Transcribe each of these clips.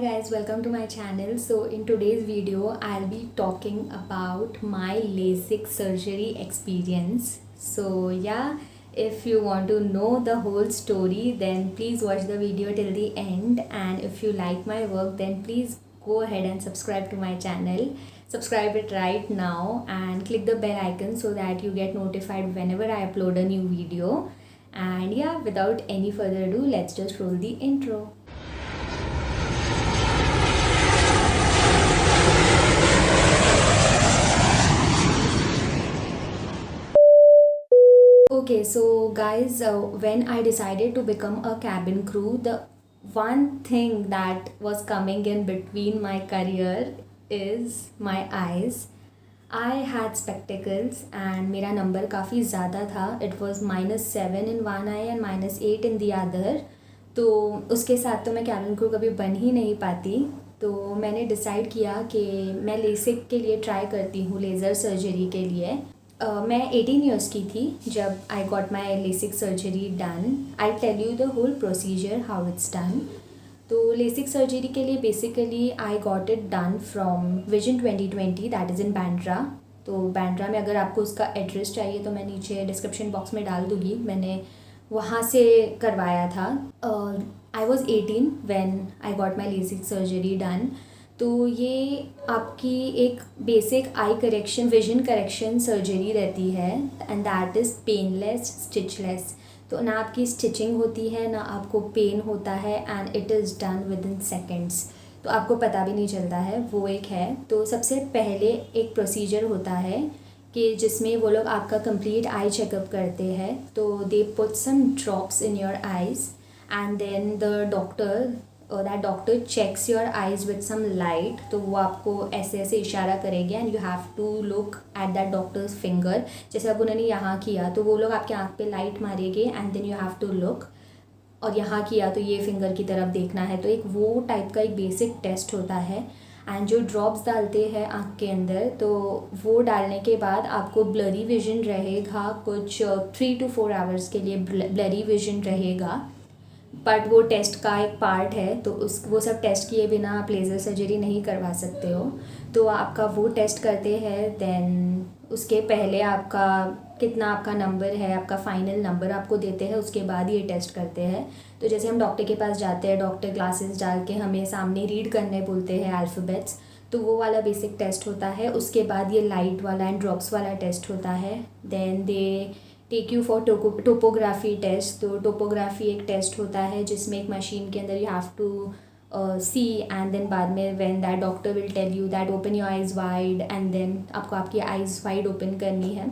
guys, welcome to my channel. So in today's video I'll be talking about my LASIK surgery experience. So yeah, if you want to know the whole story then please watch the video till the end, and if you like my work then please go ahead and subscribe to my channel. Subscribe it right now and click the bell icon so that you get notified whenever I upload a new video. And yeah, without any further ado, let's just roll the intro. Okay, so guys, when I decided to become a cabin crew, the one thing that was coming in between my career is my eyes. I had spectacles and मेरा number काफ़ी ज़्यादा था. It was -7 in one eye and -8 in the other. तो उसके साथ तो मैं cabin crew कभी बन ही नहीं पाती. तो मैंने डिसाइड किया कि मैं लेसिक के लिए ट्राई करती हूँ, लेज़र सर्जरी के लिए. मैं 18 ईयर्स की थी जब I got my LASIK surgery done. I tell you the whole procedure how it's done. तो लेसिक सर्जरी के लिए basically I got it done from vision 2020, that is in Bandra. तो बैंड्रा में अगर आपको उसका एड्रेस चाहिए तो मैं नीचे डिस्क्रिप्शन बॉक्स में डाल दूँगी. मैंने वहाँ से करवाया था. I was 18 when I got my LASIK surgery done. तो ये आपकी एक बेसिक आई करेक्शन, विजन करेक्शन सर्जरी रहती है, and that is painless, stitchless. तो ना आपकी स्टिचिंग होती है ना आपको पेन होता है, and it is done with in seconds. तो आपको पता भी नहीं चलता है, वो एक है. तो सबसे पहले एक प्रोसीजर होता है कि जिसमें वो लोग आपका कंप्लीट आई चेकअप करते हैं. तो they put some drops in your eyes and then the doctor that doctor checks your eyes with some light. तो वो आपको ऐसे ऐसे इशारा करेंगे and you have to look at that doctor's finger. जैसे अब उन्होंने यहाँ किया तो वो लोग आपके आँख पे लाइट मारेंगे and then you have to look. और यहाँ किया तो ये फिंगर की तरफ देखना है. तो एक वो टाइप का एक बेसिक टेस्ट होता है. एंड जो ड्रॉप्स डालते हैं आँख के अंदर, तो वो डालने के बाद आपको ब्लरी विजन रहेगा. कुछ 3 to 4 आवर्स के लिए ब्लरी विजन रहेगा. बट वो टेस्ट का एक पार्ट है. तो वो सब टेस्ट किए बिना आप लेज़र सर्जरी नहीं करवा सकते हो. तो आपका वो टेस्ट करते हैं. देन उसके पहले आपका कितना आपका नंबर है, आपका फाइनल नंबर आपको देते हैं. उसके बाद ये टेस्ट करते हैं. तो जैसे हम डॉक्टर के पास जाते हैं, डॉक्टर ग्लासेस डाल के हमें सामने रीड करने बोलते हैं अल्फ़ाबेट्स. तो वो वाला बेसिक टेस्ट होता है. उसके बाद ये लाइट वाला एंड ड्रॉप्स वाला टेस्ट होता है. Then they take you for topography test. तो टोपोग्राफी एक टेस्ट होता है जिसमें एक मशीन के अंदर you have to see, and then बाद में when that doctor will tell you that open your eyes wide, and then आपको आपकी आइज़ वाइड ओपन करनी है.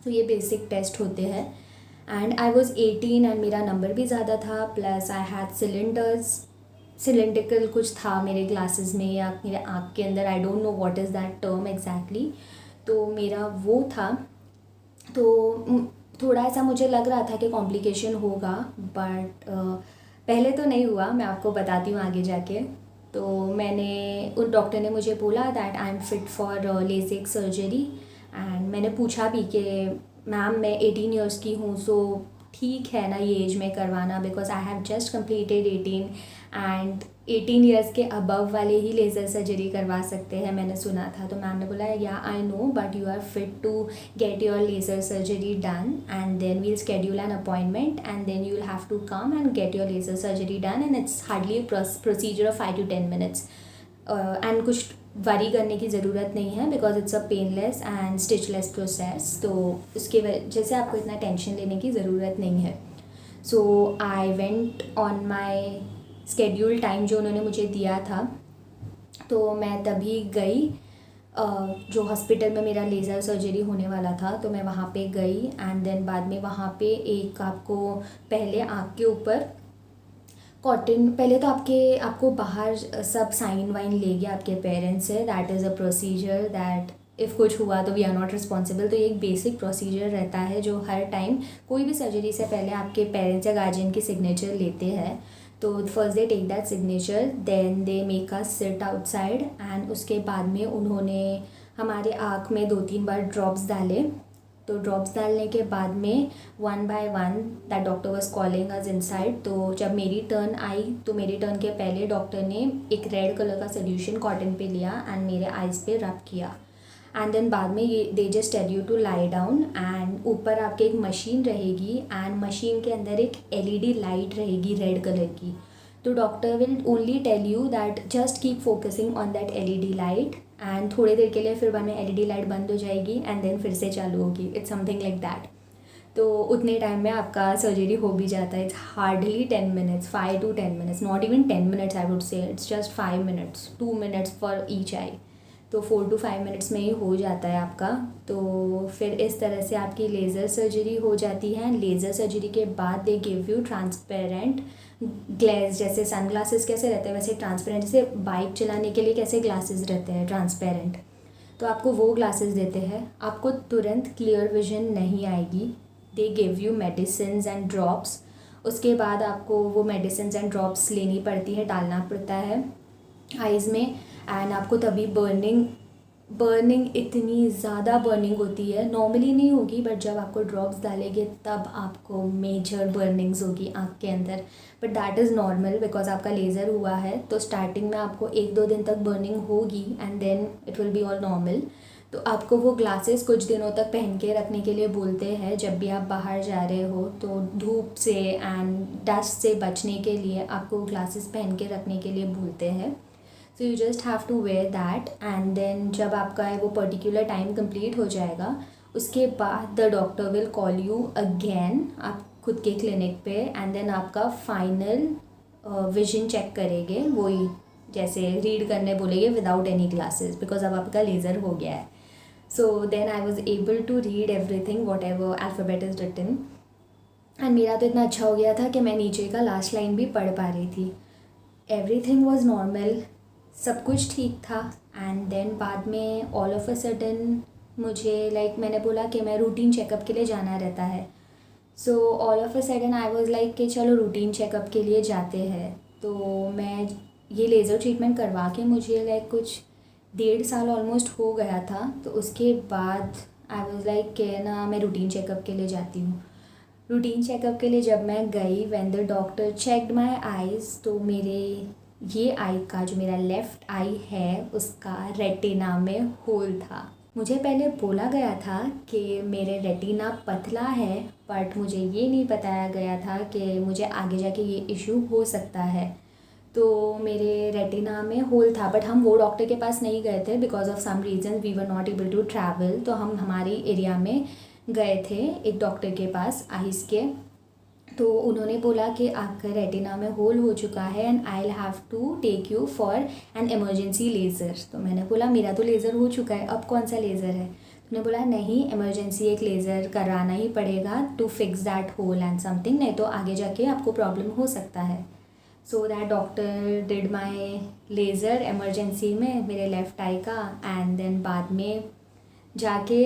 तो ये बेसिक टेस्ट होते हैं. एंड आई वॉज़ 18 एंड मेरा नंबर भी ज़्यादा था. प्लस आई हैड सिलेंड्रिकल कुछ था मेरे ग्लासेस में या मेरे आँख के अंदर. I don't know what is that term exactly. तो मेरा वो था. तो थोड़ा ऐसा मुझे लग रहा था कि कॉम्प्लिकेशन होगा, बट पहले तो नहीं हुआ. मैं आपको बताती हूँ आगे जाके. तो उन डॉक्टर ने मुझे बोला that I am fit for LASIK surgery. And मैंने पूछा भी कि मैम मैं 18 ईयर्स की हूँ, सो ठीक है ना ये एज में करवाना, because I have just completed 18 and 18 years के अबव वाले ही लेज़र सर्जरी करवा सकते हैं, मैंने सुना था. तो मैम ने बोला या I know, but you are fit to get your laser surgery done and then we'll schedule an appointment and then you will have to come and get your laser surgery done. And it's hardly procedure of 5 to 10 minutes. And कुछ worry करने की ज़रूरत नहीं है because it's a painless and stitchless process. तो उसकी वजह से आपको इतना टेंशन लेने की ज़रूरत नहीं है. So I went on my schedule time जो उन्होंने मुझे दिया था. तो मैं तभी गई जो हॉस्पिटल में मेरा लेज़र सर्जरी होने वाला था. तो मैं वहाँ पे गई एंड देन बाद में वहाँ पे एक आपको पहले आँख के ऊपर कॉटन, पहले तो आपको बाहर सब साइन वाइन ले गया आपके पेरेंट्स से. That is a procedure that if कुछ हुआ तो वी आर नॉट रिस्पॉन्सिबल. तो ये एक बेसिक प्रोसीजर रहता है जो हर टाइम कोई भी सर्जरी से पहले आपके पेरेंट्स या गार्जियन की सिग्नेचर लेते हैं. तो first they take that signature, then they make us sit outside. And उसके बाद में उन्होंने हमारे आँख में 2-3 बार ड्रॉप्स डाले. तो ड्रॉप्स डालने के बाद में one by one that doctor was calling us inside. तो जब मेरी टर्न आई तो मेरी टर्न के पहले डॉक्टर ने एक रेड कलर का सोल्यूशन कॉटन पे लिया एंड मेरे आइज़ पे रब किया। एंड देन बाद में ये they just tell you to lie down and ऊपर आपके एक मशीन रहेगी एंड मशीन के अंदर एक एलईडी लाइट रहेगी रेड कलर की। तो doctor will only tell you that just keep focusing on that LED light and थोड़ी देर के लिए फिर बाद में एलईडी लाइट बंद हो जाएगी एंड देन फिर से चालू होगी। It's something like that. तो उतने टाइम में आपका सर्जरी हो भी जाता है। It's hardly 10 minutes, 5 to 10 minutes, not even 10 minutes I would say, it's just 5 minutes, 2 minutes for each eye. तो 4 to 5 मिनट्स में ही हो जाता है आपका। तो फिर इस तरह से आपकी लेज़र सर्जरी हो जाती है। लेज़र सर्जरी के बाद they give you transparent glace, जैसे सन ग्लासेस कैसे रहते हैं वैसे ट्रांसपेरेंट, जैसे बाइक चलाने के लिए कैसे ग्लासेस रहते हैं ट्रांसपेरेंट, तो आपको वो ग्लासेस देते हैं। आपको तुरंत क्लियर विजन नहीं आएगी। They give you medicines and drops. उसके बाद आपको वो मेडिसिन्स एंड ड्रॉप्स लेनी पड़ती है, डालना पड़ता है आइज़ में। एंड आपको तभी बर्निंग इतनी ज़्यादा बर्निंग होती है, नॉर्मली नहीं होगी बट जब आपको ड्रॉप्स डालेंगे तब आपको मेजर बर्निंग्स होगी आँख के अंदर। But that is normal because आपका लेज़र हुआ है। तो स्टार्टिंग में आपको 1-2 दिन तक बर्निंग होगी and then it will be all normal. तो आपको वो ग्लासेस कुछ दिनों तक पहन के रखने के लिए बोलते हैं। जब भी आप बाहर जा रहे हो तो धूप से एंड डस्ट से बचने के लिए आपको ग्लासेस पहन के रखने के लिए बोलते हैं। So you just have to wear that and then जब आपका वो पर्टिकुलर टाइम कंप्लीट हो जाएगा उसके बाद the doctor will call you again आप खुद के क्लिनिक पे एंड देन आपका फाइनल विजन चेक करेंगे, वही जैसे रीड करने बोलेंगे विदाउट एनी ग्लासेस बिकॉज अब आपका लेज़र हो गया है। So then I was able to read everything whatever alphabet is written and मेरा तो इतना अच्छा हो गया था कि मैं नीचे का लास्ट लाइन भी पढ़ पा रही थी। एवरीथिंग वॉज नॉर्मल, सब कुछ ठीक था। एंड देन बाद में ऑल ऑफ अ सडन मुझे मैंने बोला कि मैं रूटीन चेकअप के लिए जाना रहता है। So all of a sudden I was like कि चलो रूटीन चेकअप के लिए जाते हैं। तो मैं ये लेज़र ट्रीटमेंट करवा के मुझे कुछ 1.5 साल ऑलमोस्ट हो गया था। तो उसके बाद आई वाज लाइक कि ना मैं रूटीन चेकअप के लिए जाती हूँ। रूटीन चेकअप के लिए जब मैं गई when the doctor checked my eyes तो मेरे ये आई का जो मेरा लेफ़्ट आई है उसका रेटिना में होल था। मुझे पहले बोला गया था कि मेरे रेटिना पतला है बट मुझे ये नहीं बताया गया था कि मुझे आगे जाके ये इशू हो सकता है। तो मेरे रेटिना में होल था बट हम वो डॉक्टर के पास नहीं गए थे because of some reason we were not able to travel. तो हम हमारी एरिया में गए थे एक डॉक्टर के पास आइज़ के। तो उन्होंने बोला कि आपका रेटिना में होल हो चुका है and I will have to take you for an emergency laser. तो मैंने बोला मेरा तो लेज़र हो चुका है, अब कौन सा लेज़र है? उन्होंने बोला नहीं, इमरजेंसी एक लेज़र कराना ही पड़ेगा to fix that hole and something, नहीं तो आगे जाके आपको प्रॉब्लम हो सकता है। So that doctor did my laser emergency में मेरे लेफ़्ट आई का एंड देन बाद में जाके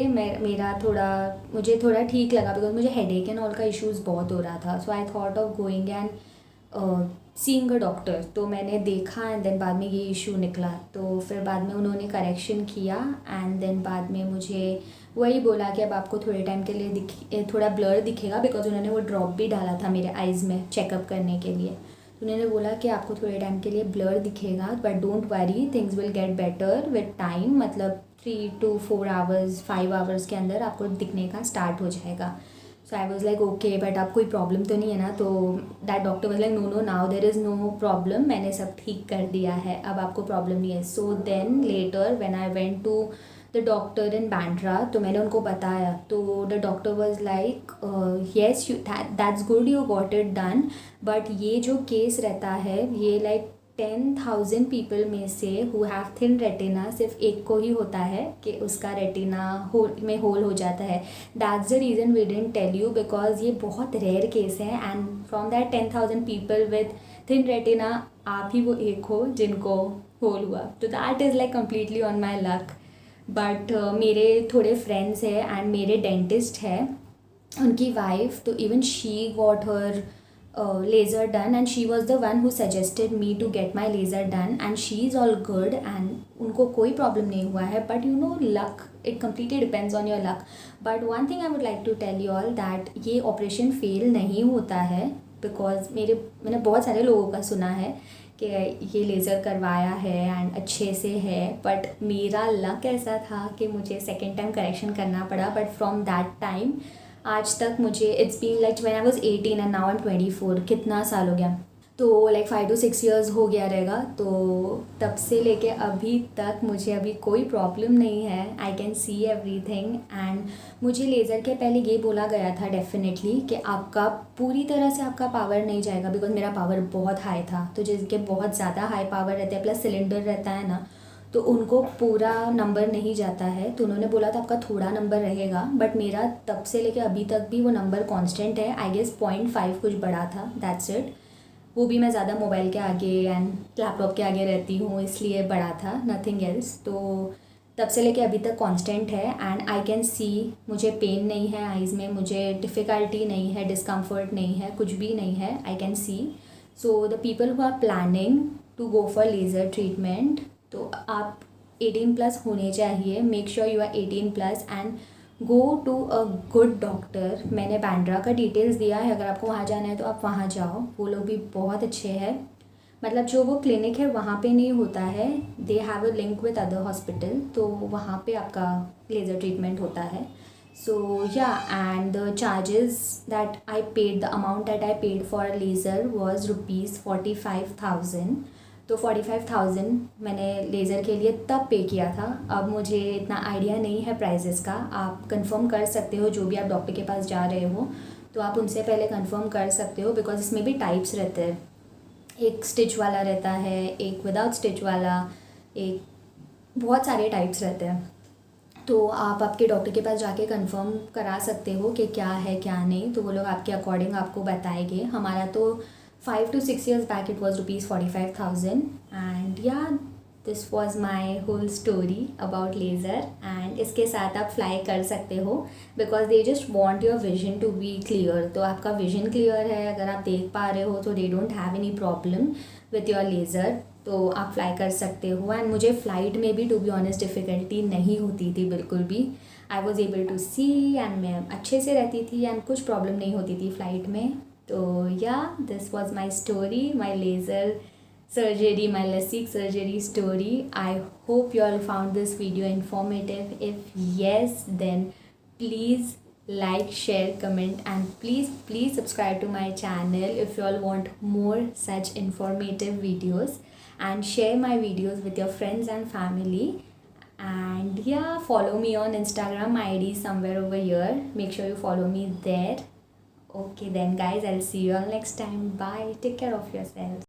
मुझे थोड़ा ठीक लगा बिकॉज मुझे हेडेक एंड ऑल का इश्यूज़ बहुत हो रहा था। So I thought of going and seeing a doctor. तो मैंने देखा एंड देन बाद में ये इशू निकला। तो फिर बाद में उन्होंने करेक्शन किया एंड देन बाद में मुझे वही बोला कि अब आपको थोड़े टाइम के लिए थोड़ा ब्लर दिखेगा बिकॉज उन्होंने वो ड्रॉप भी डाला था मेरे आइज़ में चेकअप करने के लिए। तो उन्होंने बोला कि आपको थोड़े टाइम के लिए ब्लर दिखेगा but don't worry, things will get better with time, मतलब 3 to 4 आवर्स 5 आवर्स के अंदर आपको दिखने का स्टार्ट हो जाएगा। So I was like okay but आप कोई प्रॉब्लम तो नहीं है ना? तो that doctor was like no now there is no problem, मैंने सब ठीक कर दिया है, अब आपको प्रॉब्लम नहीं है। So then later when I went to the doctor in Bandra तो मैंने उनको बताया। तो the doctor was like yes that's good you got it done but ये जो केस रहता है ये 10,000 पीपल में से हु हैव थिन रेटिना सिर्फ एक को ही होता है कि उसका रेटिना में होल हो जाता है। That's the reason we didn't tell you because ये बहुत रेयर केस है and from that 10,000 people with thin retina आप ही वो एक हो जिनको होल हुआ। तो that is completely on my luck. But मेरे थोड़े फ्रेंड्स हैं एंड मेरे डेंटिस्ट है, उनकी वाइफ, तो even she got her laser done, and she was the one who suggested me to get my laser done, and she is all good and उनको कोई problem नहीं हुआ है. But you know, luck, it completely depends on your luck. But one thing I would like to tell you all that ये operation fail नहीं होता है, because मैंने बहुत सारे लोगों का सुना है कि ये लेज़र करवाया है एंड अच्छे से है, बट मेरा लक ऐसा था कि मुझे सेकेंड टाइम करेक्शन करना पड़ा. बट फ्रॉम दैट टाइम आज तक मुझे it's been like when I was 18 and now I am 24, कितना साल हो गया, तो लाइक 5 to 6 years हो गया रहेगा. तो तब से लेके अभी तक मुझे अभी कोई प्रॉब्लम नहीं है. I can see everything. And मुझे लेज़र के पहले ये बोला गया था डेफिनेटली कि आपका पूरी तरह से आपका पावर नहीं जाएगा, बिकॉज मेरा पावर बहुत हाई था. तो जिनके बहुत ज़्यादा हाई पावर रहते हैं प्लस सिलेंडर रहता है ना, तो उनको पूरा नंबर नहीं जाता है. तो उन्होंने बोला था आपका थोड़ा नंबर रहेगा, बट मेरा तब से लेके अभी तक भी वो नंबर कांस्टेंट है. आई गेस 0.5 कुछ बढ़ा था, दैट्स इट. वो भी मैं ज़्यादा मोबाइल के आगे एंड लैपटॉप के आगे रहती हूँ इसलिए बढ़ा था, नथिंग एल्स. तो तब से लेके अभी तक कांस्टेंट है. एंड आई कैन सी, मुझे पेन नहीं है आइज़ में, मुझे डिफ़िकल्टी नहीं है, डिस्कम्फर्ट नहीं है, कुछ भी नहीं है. I can see. So the people who are planning to go for laser treatment, तो आप 18+ होने चाहिए. Make sure you are 18+ and go to a good doctor. मैंने बैंड्रा का डिटेल्स दिया है, अगर आपको वहाँ जाना है तो आप वहाँ जाओ. वो लोग भी बहुत अच्छे हैं. मतलब जो वो क्लिनिक है वहाँ पे नहीं होता है, they have a link with other hospital, तो वहाँ पे आपका लेज़र ट्रीटमेंट होता है. सो या, and the charges that I paid, the amount that I paid for laser was ₹45,000. तो 45,000 मैंने लेज़र के लिए तब पे किया था. अब मुझे इतना आइडिया नहीं है प्राइजेस का. आप कंफर्म कर सकते हो, जो भी आप डॉक्टर के पास जा रहे हो तो आप उनसे पहले कंफर्म कर सकते हो, बिकॉज इसमें भी टाइप्स रहते हैं. एक स्टिच वाला रहता है, एक विदाउट स्टिच वाला, एक बहुत सारे टाइप्स रहते हैं. तो आप आपके डॉक्टर के पास जाके कंफर्म करा सकते हो कि क्या है क्या नहीं, तो वो लोग आपके अकॉर्डिंग आपको बताएंगे. हमारा तो 5 to 6 years back it was ₹45,000. And yeah, this was my whole story about laser. And इसके साथ आप फ्लाई कर सकते हो, because they just want your vision to be clear. तो आपका विजन क्लियर है, अगर आप देख पा रहे हो तो they don't have any problem with your laser, तो आप फ्लाई कर सकते हो. एंड मुझे फ़्लाइट में भी टू बी ऑनेस्ट डिफ़िकल्टी नहीं होती थी बिल्कुल भी. I was able to see एंड मैं अच्छे से रहती थी एंड कुछ प्रॉब्लम नहीं होती थी फ़्लाइट में. तो या, this was my story, my laser surgery, my LASIK surgery story. I hope you all found this video informative. If yes, then please like, share, comment, and please subscribe to my channel if you all want more such informative videos, and share my videos with your friends and family. And yeah, follow me on Instagram. My ID is somewhere over here. Make sure you follow me there. Okay then guys, I'll see you all next time. Bye. Take care of yourselves.